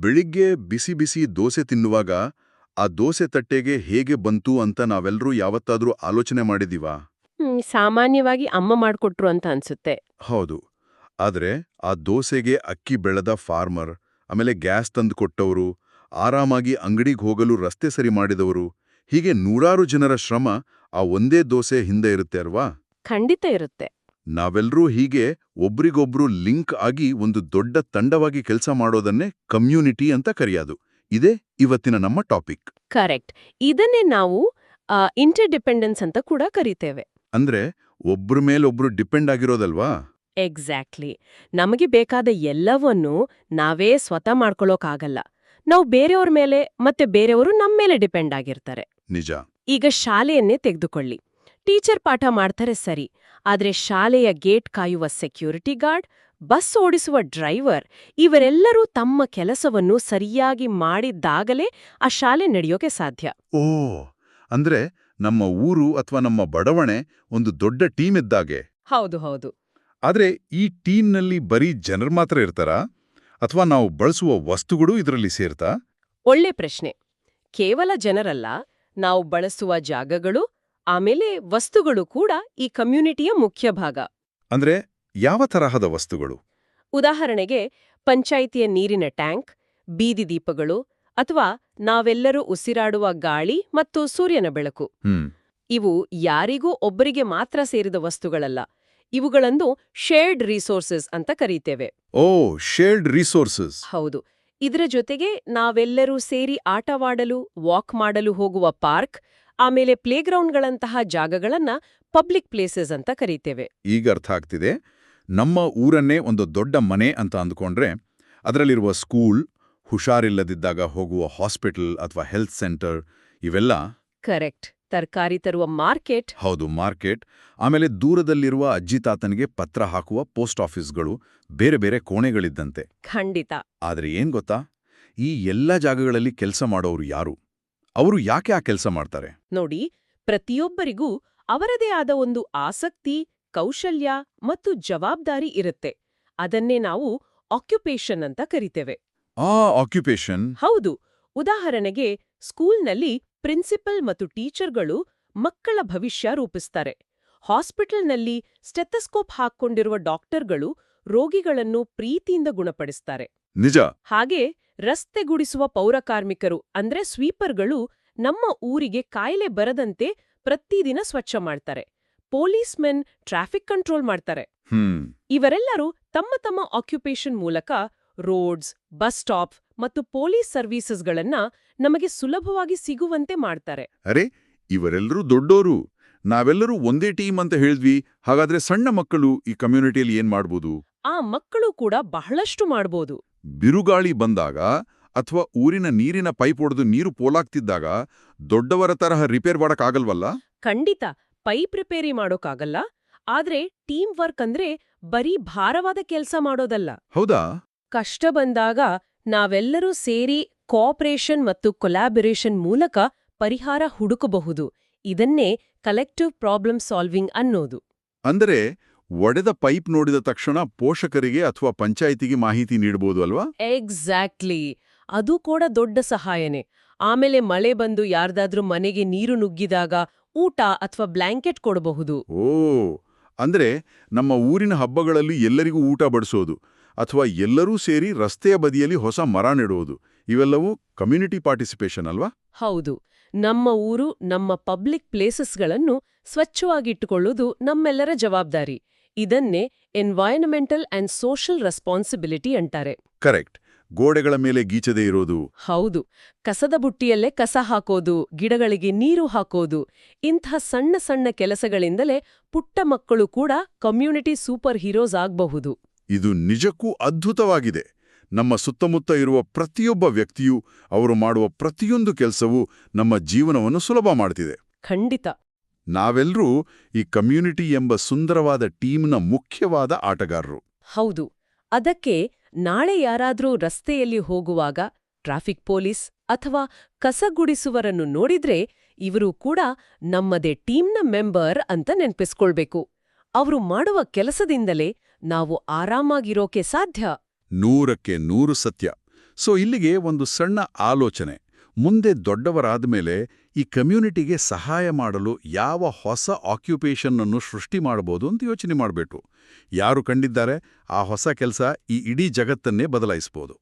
ಬೆಳಿಗ್ಗೆ ಬಿಸಿ ಬಿಸಿ ದೋಸೆ ತಿನ್ನುವಾಗ ಆ ದೋಸೆ ತಟ್ಟೆಗೆ ಹೇಗೆ ಬಂತು ಅಂತ ನಾವೆಲ್ಲರೂ ಯಾವತ್ತಾದ್ರೂ ಆಲೋಚನೆ ಮಾಡಿದೀವಾ? ಸಾಮಾನ್ಯವಾಗಿ ಅಮ್ಮ ಮಾಡ್ಕೊಟ್ರು ಅಂತ ಅನ್ಸುತ್ತೆ. ಹೌದು. ಆದ್ರೆ ಆ ದೋಸೆಗೆ ಅಕ್ಕಿ ಬೆಳೆದ ಫಾರ್ಮರ್, ಆಮೇಲೆ ಗ್ಯಾಸ್ ತಂದು ಕೊಟ್ಟವರು, ಆರಾಮಾಗಿ ಅಂಗಡಿಗೆ ಹೋಗಲು ರಸ್ತೆ ಸರಿ ಮಾಡಿದವರು, ಹೀಗೆ ನೂರಾರು ಜನರ ಶ್ರಮ ಆ ಒಂದೇ ದೋಸೆ ಹಿಂದೆ ಇರುತ್ತೆ ಅಲ್ವಾ? ಖಂಡಿತ ಇರುತ್ತೆ. ನಾವೆಲ್ಲರೂ ಹೀಗೆ ಒಬ್ರಿಗೊಬ್ರು ಲಿಂಕ್ ಆಗಿ ಒಂದು ದೊಡ್ಡ ತಂಡವಾಗಿ ಕೆಲಸ ಮಾಡೋದನ್ನೇ ಕಮ್ಯುನಿಟಿ ಅಂತ ಕರೆಯೋದು. ಇದೇ ಇವತ್ತಿನ ನಮ್ಮ ಟಾಪಿಕ್. ಕರೆಕ್ಟ್. ಇದನ್ನೇ ನಾವು ಇಂಟರ್ಡಿಪೆಂಡೆನ್ಸ್ ಅಂತ ಕೂಡ ಕರಿತೇವೆ. ಅಂದ್ರೆ ಒಬ್ರ ಮೇಲೊಬ್ರು ಡಿಪೆಂಡ್ ಆಗಿರೋದಲ್ವಾ? ಎಕ್ಸಾಕ್ಟ್ಲಿ. ನಮಗೆ ಬೇಕಾದ ಎಲ್ಲವನ್ನೂ ನಾವೇ ಸ್ವತಃ ಮಾಡ್ಕೊಳ್ಳೋಕಾಗಲ್ಲ. ನಾವು ಬೇರೆಯವ್ರ ಮೇಲೆ ಮತ್ತೆ ಬೇರೆಯವರು ನಮ್ಮ ಮೇಲೆ ಡಿಪೆಂಡ್ ಆಗಿರ್ತಾರೆ. ನಿಜ. ಈಗ ಶಾಲೆಯನ್ನೇ ತೆಗೆದುಕೊಳ್ಳಿ. ಟೀಚರ್ ಪಾಠ ಮಾಡ್ತಾರೆ ಸರಿ, ಆದ್ರೆ ಶಾಲೆಯ ಗೇಟ್ ಕಾಯುವ ಸೆಕ್ಯೂರಿಟಿ ಗಾರ್ಡ್, ಬಸ್ ಓಡಿಸುವ ಡ್ರೈವರ್ ಇವರೆಲ್ಲರೂ ತಮ್ಮ ಕೆಲಸವನ್ನು ಸರಿಯಾಗಿ ಮಾಡಿದ್ದಾಗಲೇ ಆ ಶಾಲೆ ನಡೆಯೋಕೆ ಸಾಧ್ಯ. ಓ, ಅಂದ್ರೆ ನಮ್ಮ ಊರು ಅಥವಾ ನಮ್ಮ ಬಡವಣೆ ಒಂದು ದೊಡ್ಡ ಟೀಮ್ ಇದ್ದಾಗೆ. ಹೌದು ಹೌದು. ಆದ್ರೆ ಈ ಟೀಮ್ನಲ್ಲಿ ಬರೀ ಜನರು ಮಾತ್ರ ಇರ್ತಾರಾ? ಅಥವಾ ನಾವು ಬಳಸುವ ವಸ್ತುಗಳು ಇದರಲ್ಲಿ ಸೇರ್ತಾ? ಒಳ್ಳೆ ಪ್ರಶ್ನೆ. ಕೇವಲ ಜನರಲ್ಲ, ನಾವು ಬಳಸುವ ಜಾಗಗಳು ಆಮೇಲೆ ವಸ್ತುಗಳು ಕೂಡ ಈ ಕಮ್ಯುನಿಟಿಯ ಮುಖ್ಯ ಭಾಗ. ಅಂದ್ರೆ ಯಾವ ತರಹದ ವಸ್ತುಗಳು? ಉದಾಹರಣೆಗೆ ಪಂಚಾಯಿತಿಯ ನೀರಿನ ಟ್ಯಾಂಕ್, ಬೀದಿ ದೀಪಗಳು, ಅಥವಾ ನಾವೆಲ್ಲರೂ ಉಸಿರಾಡುವ ಗಾಳಿ ಮತ್ತು ಸೂರ್ಯನ ಬೆಳಕು. ಇವು ಯಾರಿಗೂ ಒಬ್ಬರಿಗೆ ಮಾತ್ರ ಸೇರಿದ ವಸ್ತುಗಳಲ್ಲ. ಇವುಗಳನ್ನು ಶೇರ್ಡ್ ರಿಸೋರ್ಸಸ್ ಅಂತ ಕರೀತೇವೆ. ಓ, ಶೇರ್ಡ್ ರಿಸೋರ್ಸಸ್. ಹೌದು. ಇದರ ಜೊತೆಗೆ ನಾವೆಲ್ಲರೂ ಸೇರಿ ಆಟವಾಡಲು, ವಾಕ್ ಮಾಡಲು ಹೋಗುವ ಪಾರ್ಕ್, ಆಮೇಲೆ ಪ್ಲೇಗ್ರೌಂಡ್ಗಳಂತಹ ಜಾಗಗಳನ್ನ ಪಬ್ಲಿಕ್ ಪ್ಲೇಸಸ್ ಅಂತ ಕರೀತೇವೆ. ಈಗ ಅರ್ಥ ಆಗ್ತಿದೆ. ನಮ್ಮ ಊರನ್ನೇ ಒಂದು ದೊಡ್ಡ ಮನೆ ಅಂತ ಅಂದ್ಕೊಂಡ್ರೆ ಅದರಲ್ಲಿರುವ ಸ್ಕೂಲ್, ಹುಷಾರಿಲ್ಲದಿದ್ದಾಗ ಹೋಗುವ ಹಾಸ್ಪಿಟಲ್ ಅಥವಾ ಹೆಲ್ತ್ ಸೆಂಟರ್ ಇವೆಲ್ಲ. ಕರೆಕ್ಟ್. ತರಕಾರಿ ತರುವ ಮಾರ್ಕೆಟ್. ಹೌದು, ಮಾರ್ಕೆಟ್. ಆಮೇಲೆ ದೂರದಲ್ಲಿರುವ ಅಜ್ಜಿ ತಾತನಿಗೆ ಪತ್ರ ಹಾಕುವ ಪೋಸ್ಟ್ ಆಫೀಸ್ಗಳು, ಬೇರೆ ಬೇರೆ ಕೋಣೆಗಳಿದ್ದಂತೆ. ಖಂಡಿತ. ಆದ್ರೆ ಏನ್ ಗೊತ್ತಾ, ಈ ಎಲ್ಲ ಜಾಗಗಳಲ್ಲಿ ಕೆಲಸ ಮಾಡೋರು ಯಾರು? ಅವರು ಯಾಕೆ ಆ ಕೆಲಸ ಮಾಡ್ತಾರೆ? ನೋಡಿ, ಪ್ರತಿಯೊಬ್ಬರಿಗೂ ಅವರದೇ ಆದ ಒಂದು ಆಸಕ್ತಿ, ಕೌಶಲ್ಯ ಮತ್ತು ಜವಾಬ್ದಾರಿ ಇರುತ್ತೆ. ಅದನ್ನೇ ನಾವು ಆಕ್ಯುಪೇಷನ್ ಅಂತ ಕರಿತೇವೆ. ಆಕ್ಯುಪೇಷನ್. ಹೌದು. ಉದಾಹರಣೆಗೆ ಸ್ಕೂಲ್ನಲ್ಲಿ ಪ್ರಿನ್ಸಿಪಲ್ ಮತ್ತು ಟೀಚರ್ಗಳು ಮಕ್ಕಳ ಭವಿಷ್ಯ ರೂಪಿಸ್ತಾರೆ. ಹಾಸ್ಪಿಟಲ್ನಲ್ಲಿ ಸ್ಟೆಥಸ್ಕೋಪ್ ಹಾಕ್ಕೊಂಡಿರುವ ಡಾಕ್ಟರ್ಗಳು ರೋಗಿಗಳನ್ನು ಪ್ರೀತಿಯಿಂದ ಗುಣಪಡಿಸ್ತಾರೆ. ನಿಜ. ಹಾಗೆ ರಸ್ತೆ ಗುಡಿಸುವ ಪೌರಕಾರ್ಮಿಕರು ಅಂದ್ರೆ ಸ್ವೀಪರ್ಗಳು ನಮ್ಮ ಊರಿಗೆ ಕಾಯಿಲೆ ಬರದಂತೆ ಪ್ರತಿದಿನ ಸ್ವಚ್ಛ ಮಾಡ್ತಾರೆ. ಪೊಲೀಸ್ ಮೆನ್ ಟ್ರಾಫಿಕ್ ಕಂಟ್ರೋಲ್ ಮಾಡ್ತಾರೆ. ಇವರೆಲ್ಲರೂ ತಮ್ಮ ತಮ್ಮ ಆಕ್ಯುಪೇಷನ್ ಮೂಲಕ ರೋಡ್ಸ್, ಬಸ್ ಸ್ಟಾಪ್ ಮತ್ತು ಪೊಲೀಸ್ ಸರ್ವೀಸಸ್ಗಳನ್ನ ನಮಗೆ ಸುಲಭವಾಗಿ ಸಿಗುವಂತೆ ಮಾಡ್ತಾರೆ. ಅರೆ, ಇವರೆಲ್ಲರೂ ದೊಡ್ಡೋರು. ನಾವೆಲ್ಲರೂ ಒಂದೇ ಟೀಮ್ ಅಂತ ಹೇಳಿದ್ವಿ. ಹಾಗಾದ್ರೆ ಸಣ್ಣ ಮಕ್ಕಳು ಈ ಕಮ್ಯುನಿಟಿಯಲ್ಲಿ ಏನ್ ಮಾಡ್ಬೋದು? ಆ ಮಕ್ಕಳು ಕೂಡ ಬಹಳಷ್ಟು ಮಾಡ್ಬೋದು. ಬಿರುಗಾಳಿ ಬಂದಾಗ ಅಥವಾ ಊರಿನ ನೀರಿನ ಪೈಪ್ ಒಡೆದು ನೀರು ಪೋಲಾಗ್ತಿದ್ದಾಗ ದೊಡ್ಡವರ ತರಹ ರಿಪೇರ್ ಮಾಡಕ್ಕಾಗಲ್ವಲ್ಲ? ಖಂಡಿತ ಪೈಪ್ ರಿಪೇರಿ ಮಾಡೋಕ್ಕಾಗಲ್ಲ. ಆದ್ರೆ ಟೀಮ್ ವರ್ಕ್ ಅಂದ್ರೆ ಬರೀ ಭಾರವಾದ ಕೆಲ್ಸ ಮಾಡೋದಲ್ಲ. ಹೌದಾ? ಕಷ್ಟ ಬಂದಾಗ ನಾವೆಲ್ಲರೂ ಸೇರಿ ಕೋಆಪರೇಷನ್ ಮತ್ತು ಕೊಲಾಬರೇಷನ್ ಮೂಲಕ ಪರಿಹಾರ ಹುಡುಕಬಹುದು. ಇದನ್ನೇ ಕಲೆಕ್ಟಿವ್ ಪ್ರಾಬ್ಲಮ್ ಸಾಲ್ವಿಂಗ್ ಅನ್ನೋದು. ಅಂದರೆ ಒಡೆದ ಪೈಪ್ ನೋಡಿದ ತಕ್ಷಣ ಪೋಷಕರಿಗೆ ಅಥವಾ ಪಂಚಾಯಿತಿಗೆ ಮಾಹಿತಿ ನೀಡಬಹುದು ಅಲ್ವಾ? ಎಕ್ಸಾಕ್ಟ್ಲಿ. ಅದು ಕೂಡ ದೊಡ್ಡ ಸಹಾಯನೇ. ಆಮೇಲೆ ಮಳೆ ಬಂದು ಯಾರ್ದಾದ್ರೂ ಮನೆಗೆ ನೀರು ನುಗ್ಗಿದಾಗ ಊಟ ಅಥವಾ ಬ್ಲಾಂಕೆಟ್ ಕೊಡಬಹುದು. ಓ, ಅಂದ್ರೆ ನಮ್ಮ ಊರಿನ ಹಬ್ಬಗಳಲ್ಲಿ ಎಲ್ಲರಿಗೂ ಊಟ ಬಡಿಸೋದು ಅಥವಾ ಎಲ್ಲರೂ ಸೇರಿ ರಸ್ತೆಯ ಬದಿಯಲ್ಲಿ ಹೊಸ ಮರ ನೆಡುವುದು, ಇವೆಲ್ಲವೂ ಕಮ್ಯುನಿಟಿ ಪಾರ್ಟಿಸಿಪೇಷನ್ ಅಲ್ವಾ? ಹೌದು. ನಮ್ಮ ಊರು, ನಮ್ಮ ಪಬ್ಲಿಕ್ ಪ್ಲೇಸಸ್ಗಳನ್ನು ಸ್ವಚ್ಛವಾಗಿಟ್ಟುಕೊಳ್ಳುವುದು ನಮ್ಮೆಲ್ಲರ ಜವಾಬ್ದಾರಿ. ಇದನ್ನೇ ಎನ್ವೈರನ್ಮೆಂಟಲ್ ಅಂಡ್ ಸೋಷಿಯಲ್ ರೆಸ್ಪಾನ್ಸಿಬಿಲಿಟಿ ಅಂತಾರೆ. ಕರೆಕ್ಟ್. ಗೋಡೆಗಳ ಮೇಲೆ ಗೀಚದೆ ಇರೋದು. ಹೌದು. ಕಸದ ಬುಟ್ಟಿಯಲ್ಲೇ ಕಸ ಹಾಕೋದು, ಗಿಡಗಳಿಗೆ ನೀರು ಹಾಕೋದು, ಇಂಥ ಸಣ್ಣ ಸಣ್ಣ ಕೆಲಸಗಳಿಂದಲೇ ಪುಟ್ಟ ಮಕ್ಕಳು ಕೂಡ ಕಮ್ಯುನಿಟಿ ಸೂಪರ್ ಹೀರೋಸ್ ಆಗಬಹುದು. ಇದು ನಿಜಕ್ಕೂ ಅದ್ಭುತವಾಗಿದೆ. ನಮ್ಮ ಸುತ್ತಮುತ್ತ ಇರುವ ಪ್ರತಿಯೊಬ್ಬ ವ್ಯಕ್ತಿಯೂ ಅವರು ಮಾಡುವ ಪ್ರತಿಯೊಂದು ಕೆಲಸವೂ ನಮ್ಮ ಜೀವನವನ್ನು ಸುಲಭ ಮಾಡ್ತಿದೆ. ಖಂಡಿತ. ನಾವೆಲ್ಲರೂ ಈ ಕಮ್ಯುನಿಟಿ ಎಂಬ ಸುಂದರವಾದ ಟೀಮ್ನ ಮುಖ್ಯವಾದ ಆಟಗಾರರು. ಹೌದು. ಅದಕ್ಕೆ ನಾಳೆ ಯಾರಾದ್ರೂ ರಸ್ತೆಯಲ್ಲಿ ಹೋಗುವಾಗ ಟ್ರಾಫಿಕ್ ಪೊಲೀಸ್ ಅಥವಾ ಕಸಗುಡಿಸುವರನ್ನು ನೋಡಿದ್ರೆ ಇವರು ಕೂಡ ನಮ್ಮದೇ ಟೀಮ್ನ ಮೆಂಬರ್ ಅಂತ ನೆನ್ಪಿಸ್ಕೊಳ್ಬೇಕು. ಅವರು ಮಾಡುವ ಕೆಲಸದಿಂದಲೇ ನಾವು ಆರಾಮಾಗಿರೋಕೆ ಸಾಧ್ಯ. 100ಕ್ಕೆ 100 ಸತ್ಯ. ಸೊ ಇಲ್ಲಿಗೆ ಒಂದು ಸಣ್ಣ ಆಲೋಚನೆ. ಮುಂದೆ ದೊಡ್ಡವರಾದ ಮೇಲೆ ಈ ಕಮ್ಯುನಿಟಿಗೆ ಸಹಾಯ ಮಾಡಲು ಯಾವ ಹೊಸ ಆಕ್ಯುಪೇಷನ್ ಅನ್ನು ಸೃಷ್ಟಿ ಮಾಡಬಹುದು ಅಂತ ಯೋಚನೆ ಮಾಡಬೇಕು. ಯಾರು ಕಂಡಿದ್ದಾರೆ ಆ ಹೊಸ ಕೆಲಸ ಈ ಇಡೀ ಜಗತ್ತನ್ನೇ ಬದಲಾಯಿಸಬಹುದು.